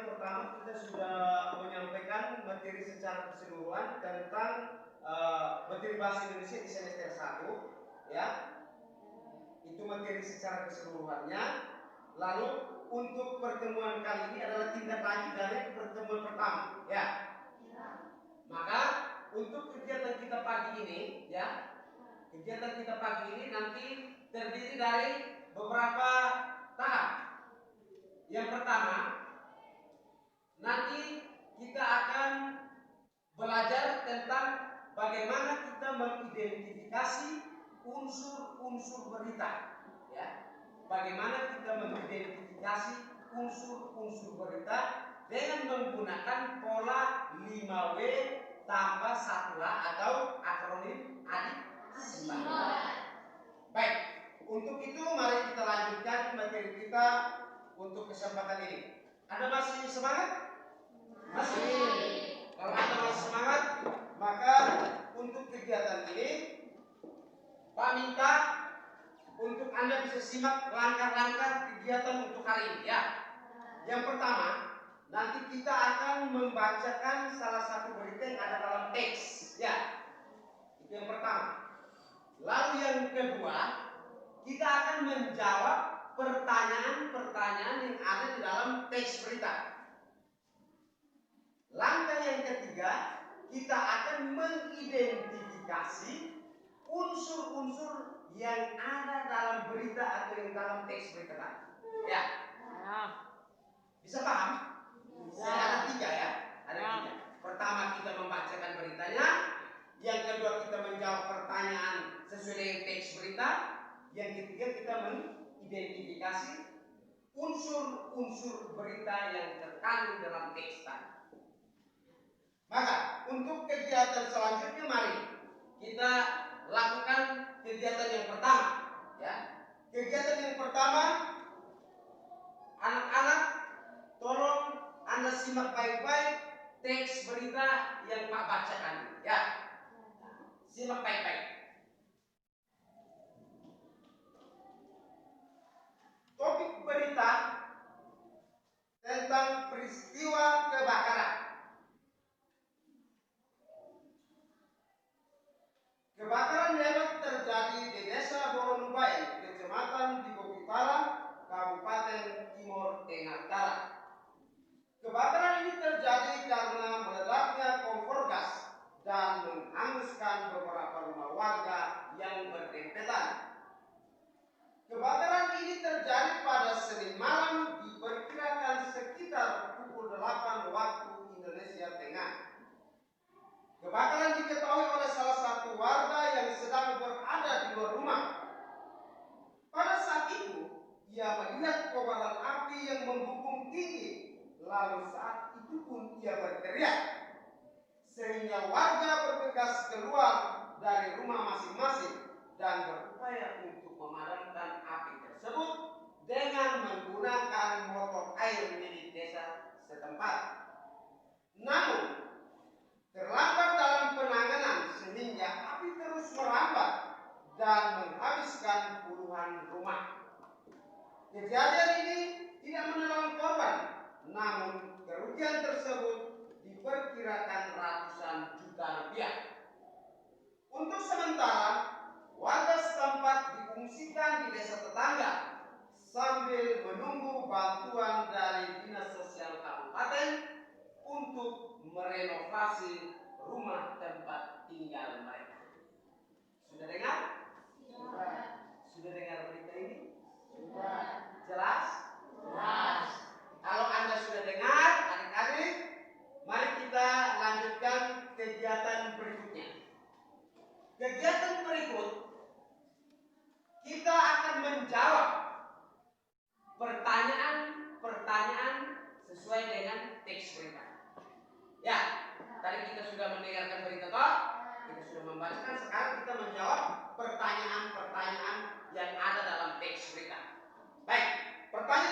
yang pertama kita sudah menyampaikan materi secara keseluruhan tentang materi bahasa Indonesia di semester 1, ya. Itu materi secara keseluruhannya. Lalu untuk pertemuan kali ini adalah tindak lanjut dari pertemuan pertama, ya. Maka untuk kegiatan kita pagi ini, ya, kegiatan kita pagi ini nanti terdiri dari beberapa tahap. Yang pertama, nanti kita akan belajar tentang bagaimana kita mengidentifikasi unsur-unsur berita, ya. Bagaimana kita mengidentifikasi unsur-unsur berita dengan menggunakan pola 5W tambah 1H atau akronim ADISIMBA. Baik, untuk itu mari kita lanjutkan materi kita untuk kesempatan ini. Anda masih semangat? Masih. Kalau Anda masih semangat, maka untuk kegiatan ini Pak minta untuk Anda bisa simak langkah-langkah kegiatan untuk hari ini, ya. Yang pertama, nanti kita akan membacakan salah satu berita yang ada dalam teks, ya. Itu yang pertama. Lalu yang kedua, kita akan menjawab pertanyaan-pertanyaan yang ada di dalam teks berita. Langkah yang ketiga, kita akan mengidentifikasi unsur-unsur yang ada dalam berita atau yang dalam teks berita tadi. Ya. Bisa paham? Bisa. Ada 3, ya. Ada 3. Pertama kita membacakan beritanya. Yang kedua kita menjawab pertanyaan sesuai dengan teks berita. Yang ketiga kita mengidentifikasi unsur-unsur berita yang terkandung dalam teks tadi. Maka untuk kegiatan selanjutnya mari kita lakukan kegiatan yang pertama, ya. Kegiatan yang pertama, anak-anak tolong Anda simak baik-baik teks berita yang Pak bacakan, ya. Simak baik-baik. Topik berita tentang peristiwa kebakaran. Kebakaran hebat terjadi di Desa Boronumbai, Kecamatan Digo Utara, Kabupaten Timur Tengah Utara. Kebakaran ini terjadi karena meledaknya kompor gas dan menghanguskan beberapa rumah warga yang berdempetan. Kebakaran ini terjadi pada Senin malam, diperkirakan sekitar pukul 8 waktu Indonesia Tengah. Kebakaran diketahui oleh salah satu warga yang sedang berada di luar rumah. Pada saat itu, ia melihat kobaran api yang membubung tinggi. Lalu saat itu pun ia berteriak, sehingga warga bergegas keluar dari rumah masing-masing dan berupaya untuk memadamkan api tersebut dengan menggunakan motor air milik desa setempat. Namun terlambat dalam penanganan sehingga api terus merambat dan menghabiskan puluhan rumah. Kejadian ini tidak menelan korban, namun kerugian tersebut diperkirakan ratusan juta rupiah. Untuk sementara, warga setempat diungsikan di desa tetangga sambil menunggu bantuan dari Dinas Sosial Kabupaten untuk merenovasi rumah tempat tinggal mereka. Sudah dengar? Sudah. Sudah dengar berita ini? Sudah. Jelas? Jelas. Kalau Anda sudah dengar, adik-adik, mari kita lanjutkan kegiatan berikutnya. Kegiatan berikut, kita akan menjawab pertanyaan-pertanyaan sesuai dengan teks berita. Ya, tadi kita sudah mendengarkan berita toh, kita sudah membacakan, sekarang kita menjawab pertanyaan-pertanyaan yang ada dalam teks berita. Baik, pertanyaan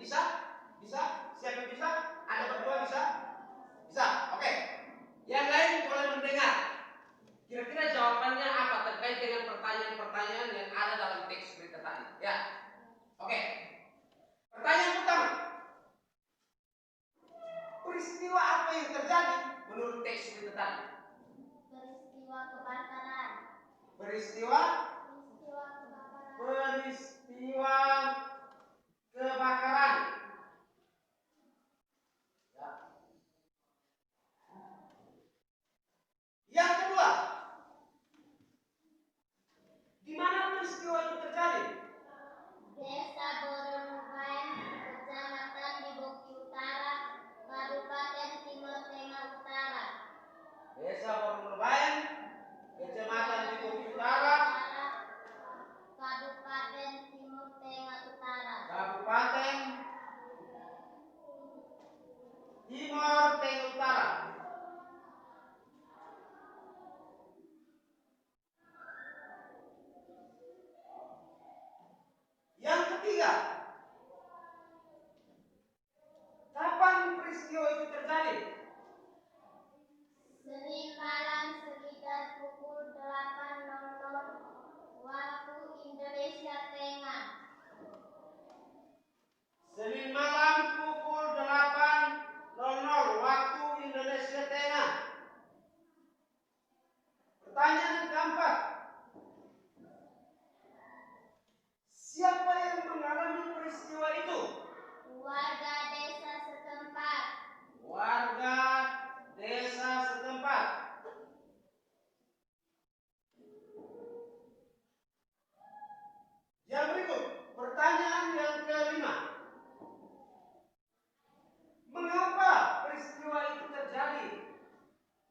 Bisa? Bisa? Siapa bisa? Anda berdua bisa? Bisa? Oke. Yang lain boleh mendengar. Kira-kira jawabannya apa terkait dengan pertanyaan-pertanyaan yang ada dalam teks berita tadi? Ya. Oke. Pertanyaan pertama. Peristiwa apa yang terjadi menurut teks berita tadi? Peristiwa kebakaran. Peristiwa Kebakaran. Peristiwa kebakaran. Ya. Yang kedua, di mana peristiwa itu terjadi? Desa Boronubayan, Kecamatan di Boki Utara, Kabupaten Timur Tengah Utara. Desa Boronubayan, Kecamatan di Boki Utara, Kabupaten Timur Tengah Utara. Kabupaten Timur Tengah Utara. Yang ketiga, kapan peristiwa itu terjadi? Senin malam sekitar pukul 8.00 waktu Indonesia Tengah. Senin malam pukul 8.00 waktu Indonesia Tengah. Pertanyaan yang keempat, siapa yang mengalami peristiwa itu? Warga desa setempat. Warga desa setempat. Yang berikut, pertanyaan yang kelima. Mengapa peristiwa itu terjadi?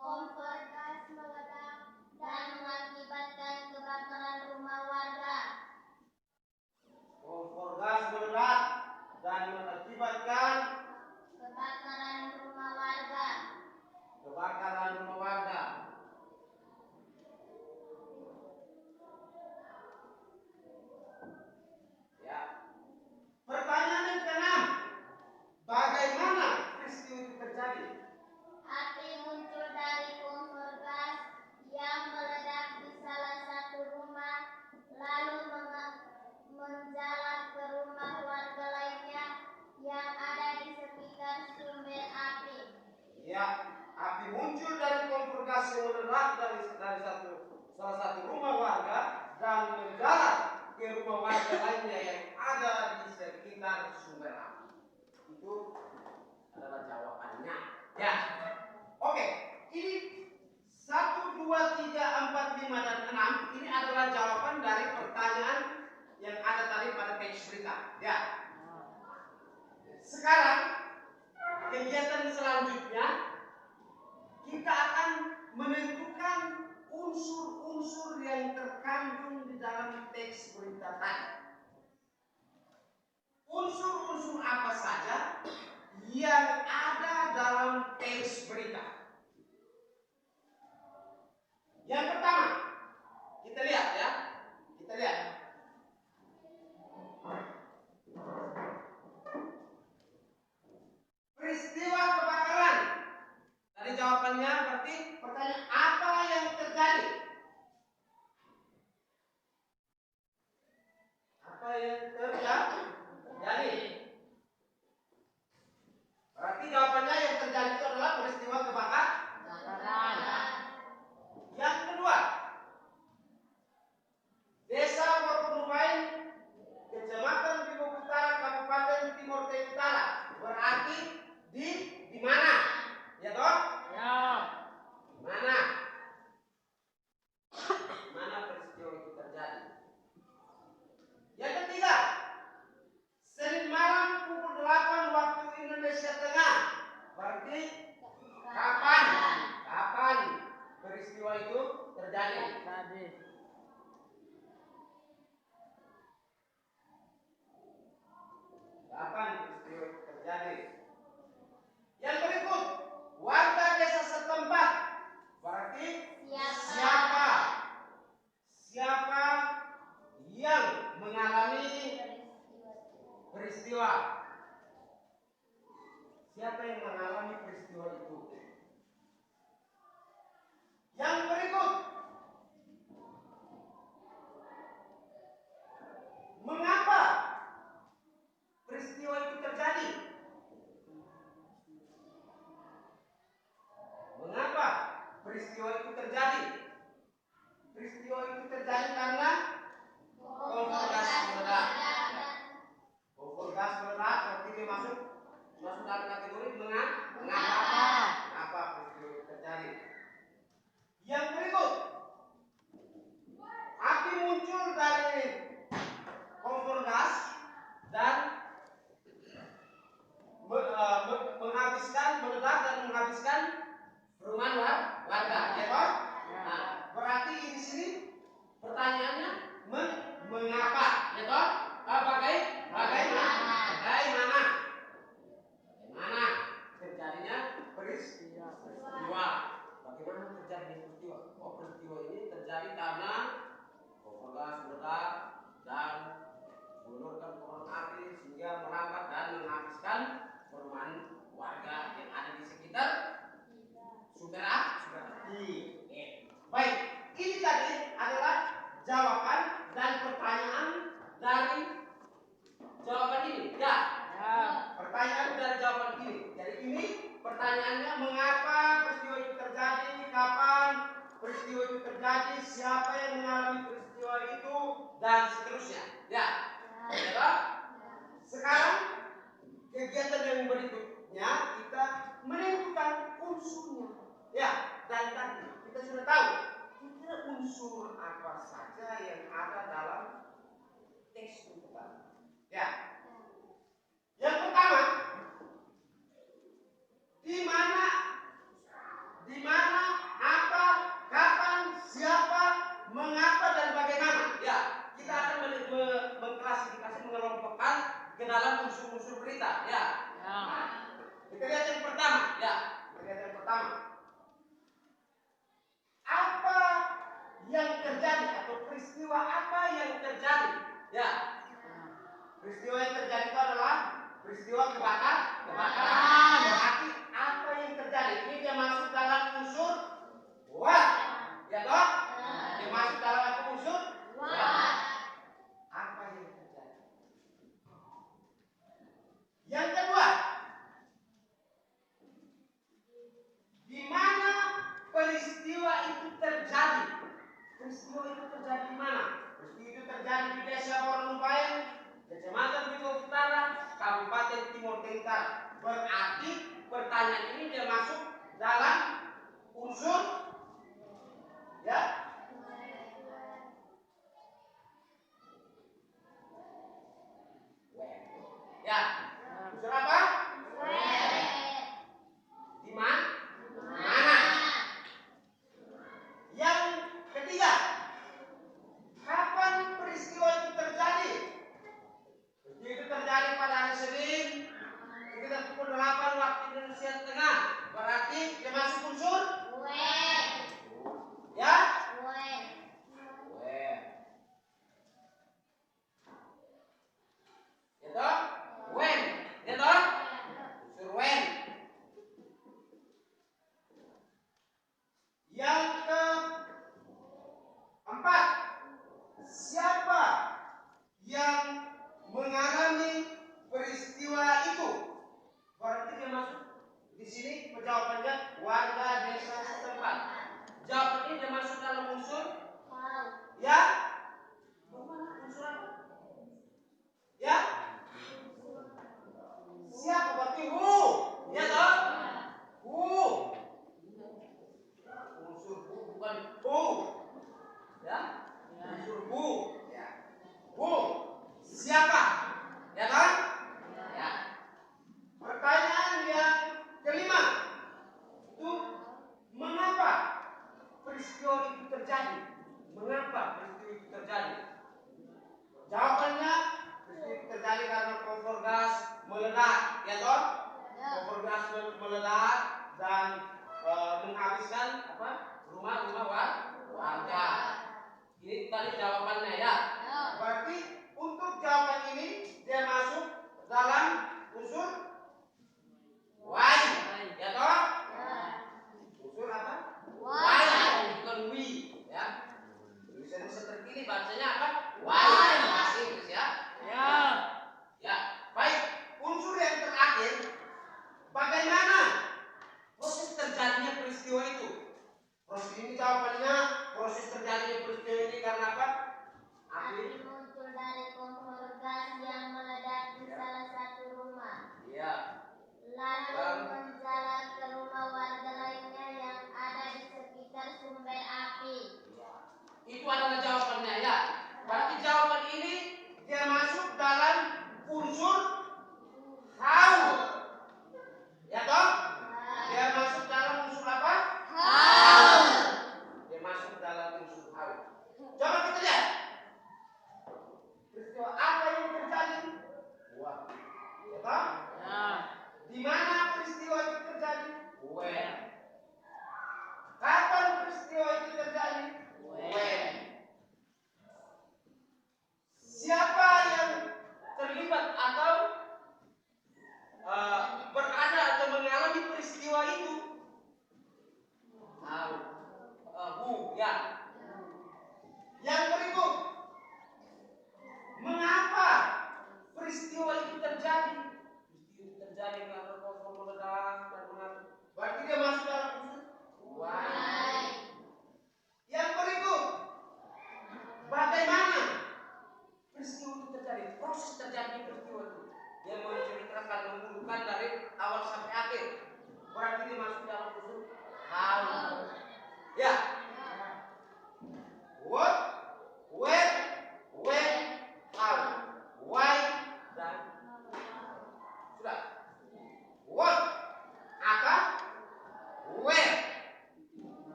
Kompor gas meledak dan mengakibatkan kebakaran rumah warga. Kompor gas meledak dan mengakibatkan Kebakaran rumah warga. kebakaran rumah warga. Ya. Pertanyaan yang keenam, bagaimana peristiwa itu terjadi? Api muncul dari kompor gas yang meledak di salah satu rumah, lalu menjalar ke rumah warga lainnya yang ada di sekitar sumber api. Ya, api muncul dari kompor gas yang meledak dari salah satu rumah warga dan menjalar ke rumah warga lainnya yang ada di sekitar sumber api. Itu adalah jawabannya. Ya, oke. Ini 1, 2, 3, 4, 5, dan 6. Ini adalah jawaban dari pertanyaan yang ada tadi pada teks berita. Ya. Sekarang kegiatan selanjutnya kita akan menentukan unsur-unsur yang terkandung di dalam teks berita tadi. Unsur-unsur apa saja yang ada dalam teks berita? Yang pertama, kita lihat ya. Kita lihat. Peristiwa kebakaran. Tadi jawabannya berarti pertanyaan apa yang terjadi? Apa yang terjadi? Berarti jawabannya yang terjadi itu adalah peristiwa kebakaran. Yang kedua, Desa Boronubayan, Kecamatan di Boki Utara, Kabupaten Timur Tengah Utara. Berarti di mana? Ya toh? Ya. Di mana? Di mana peristiwa itu terjadi? Yang ketiga, Senin malam pukul 8 waktu Indonesia Tengah. Berarti kapan? Kapan peristiwa itu terjadi? Tadi. Kapan peristiwa itu terjadi? Yang berikut, warga desa setempat. Berarti siapa? Siapa yang mengalami peristiwa? terjadi karena kompor gas meledak dan menurunkan kobaran api sehingga merambat dan menghabiskan perumahan warga yang ada di sekitar sumber api. Baik, ini tadi adalah jawaban dan pertanyaan dari jawaban ini. Ya. Pertanyaan dari jawaban ini. Jadi ini pertanyaannya, mengapa peristiwa itu terjadi, kapan peristiwa itu terjadi, siapa yang mengalami peristiwa itu, dan seterusnya. Ya. Ya. Sekarang kegiatan yang berikutnya kita menentukan unsurnya. Ya, dan tadi kita sudah tahu kira unsur apa saja yang ada dalam teks tuntutan. Ya. Yang pertama, di mana, apa, kapan, siapa, mengapa, dan bagaimana. Ya, kita akan mengklasifikasi, mengelompokkan ke dalam unsur-unsur berita. Ya. Nah, kita lihat yang pertama. Ya, kita lihat yang pertama. Apa yang terjadi atau peristiwa apa yang terjadi? Ya. Peristiwa yang terjadi itu adalah peristiwa kebakaran. Berarti apa yang terjadi? Ini dia masuk dalam unsur what? Ya toh? Dia masuk dalam apa unsur? What? Apa yang terjadi? Yang kedua, di mana peristiwa itu terjadi? Peristiwa itu terjadi di mana? Peristiwa itu terjadi di Desa Bornubayan, Kecamatan Bigo Utara, Kabupaten Timur Tengah. Berarti pertanyaan ini dia masuk dalam unsur ya. Ya. Unsur apa? Di mana? Yang ketiga, kapan peristiwa itu terjadi? Peristiwa itu terjadi pada hari Senin sekitar pukul 8 waktu Indonesia Tengah. Berarti dia masuk unsur? Ya?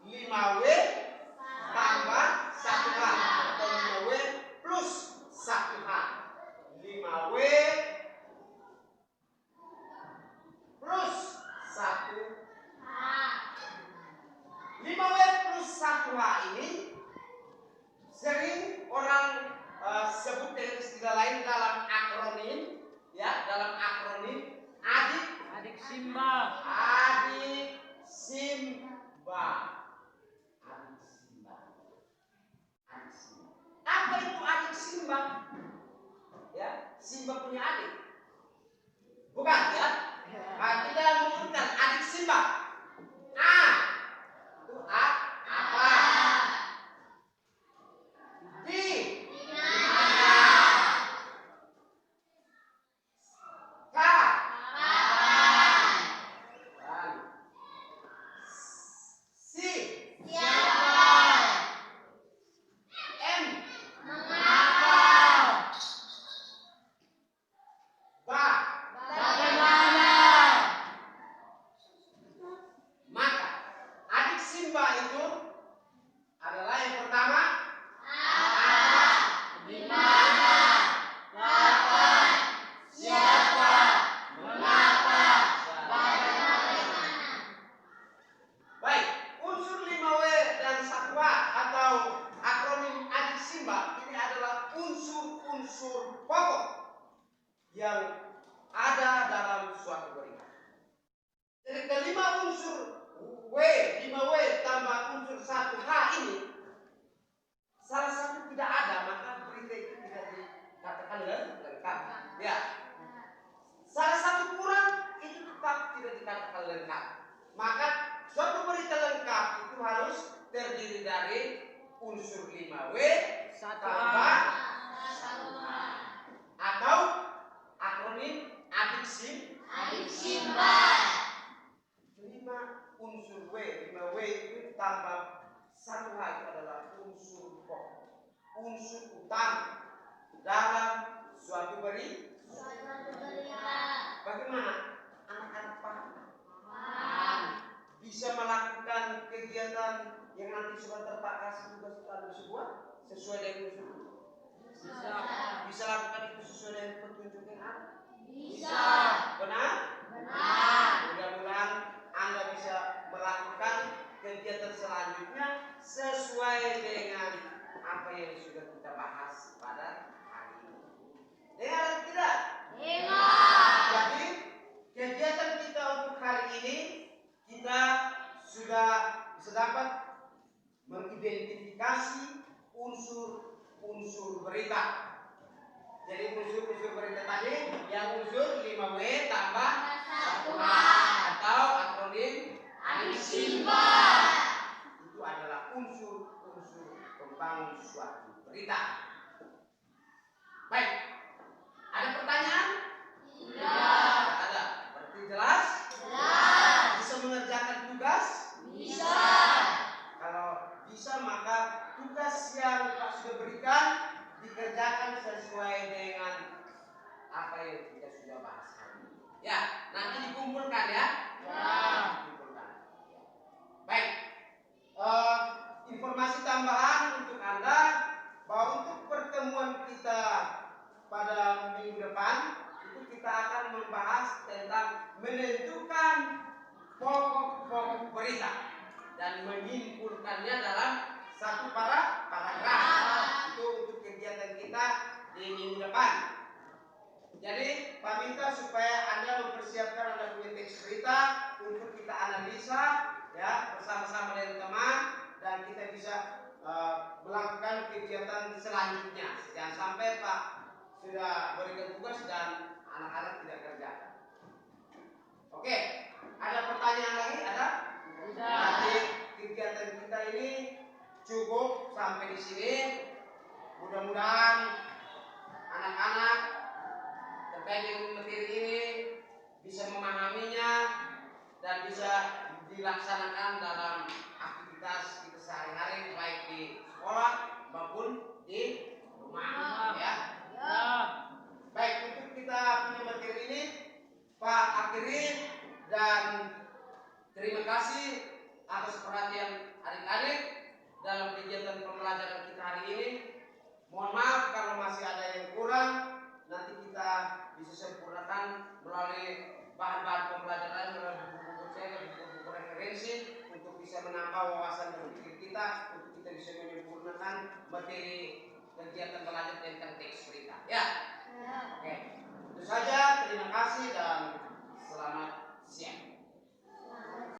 5W tambah 1H atau 5W plus 1H. 5W plus 1H. 5W plus 1H ini sering orang sebut dengan istilah lain dalam akronim, ya, dalam akronim adik Simba. Adik Simba. Adik Simba. Adik Simba. Apa itu adik Simba? Ya, Simba punya adik. Bukan, ya? Kita menyebutkan adik Simba. A. Itu A apa? D. Unsur pokok yang ada dalam suatu berita. Jadi kelima unsur 5W tambah unsur 1H ini salah satu tidak ada, maka berita itu tidak dikatakan lengkap. Ya. Salah satu kurang itu tetap tidak dikatakan lengkap. Maka suatu berita lengkap itu harus terdiri dari unsur 5W tambah atau akronim adik Simba. 5 unsur W, 5W itu tambah 1H itu adalah unsur pokok, unsur utama dalam suatu berita. Bagaimana anak-anak paham? Bisa melakukan kegiatan yang nanti sudah terpaksa tugas tersebut sesuai dengan unsur. Bisa lakukan itu sesuai dengan petunjuk yang ada? Bisa. Benar? Benar. Mudah-mudahan Anda bisa melakukan kegiatan selanjutnya sesuai dengan apa yang sudah kita bahas pada hari ini. Dengar atau tidak? Dengar. Jadi kegiatan kita untuk hari ini kita sudah bisa dapat mengidentifikasi unsur berita. Jadi unsur berita tadi yang unsur 5W tambah 1H atau akronim adik Simba. Itu adalah unsur pembangun suatu berita. Baik. Ada pertanyaan? Tidak. Ada. Berarti jelas? Jelas. Bisa mengerjakan tugas? Bisa. Kalau bisa maka tugas yang Pak sudah berikan dikerjakan sesuai dengan apa yang kita sudah bahas hari ini. Ya, nanti dikumpulkan ya. Ya. Dikumpulkan. Baik. Informasi tambahan untuk Anda bahwa untuk pertemuan kita pada minggu depan itu kita akan membahas tentang menentukan pokok-pokok berita dan menyimpulkannya dalam satu paragraf. Itu untuk kegiatan kita di minggu depan. Jadi Pak minta supaya Anda mempersiapkan Anda punya teks berita untuk kita analisa ya bersama-sama dengan teman dan kita bisa melakukan kegiatan selanjutnya. Jangan sampai Pak sudah berikan tugas dan anak-anak tidak kerjakan. Oke, ada pertanyaan lagi? Ada? Jadi kegiatan kita ini cukup sampai di sini. Mudah-mudahan anak-anak terkait dengan materi ini bisa memahaminya dan bisa dilaksanakan dalam aktivitas kita sehari-hari baik di sekolah maupun di rumah. Ya. Baik, untuk kita punya materi ini Pak akhiri dan terima kasih atas perhatian adik-adik dalam kegiatan pembelajaran kita hari ini. Mohon maaf kalau masih ada yang kurang, nanti kita bisa sempurnakan melalui bahan-bahan pembelajaran, melalui buku-buku cek, buku-buku referensi untuk bisa menambah wawasan berpikir kita, untuk kita bisa menyempurnakan materi kegiatan belajar tentang teks berita. Ya. Oke. Itu saja. Terima kasih.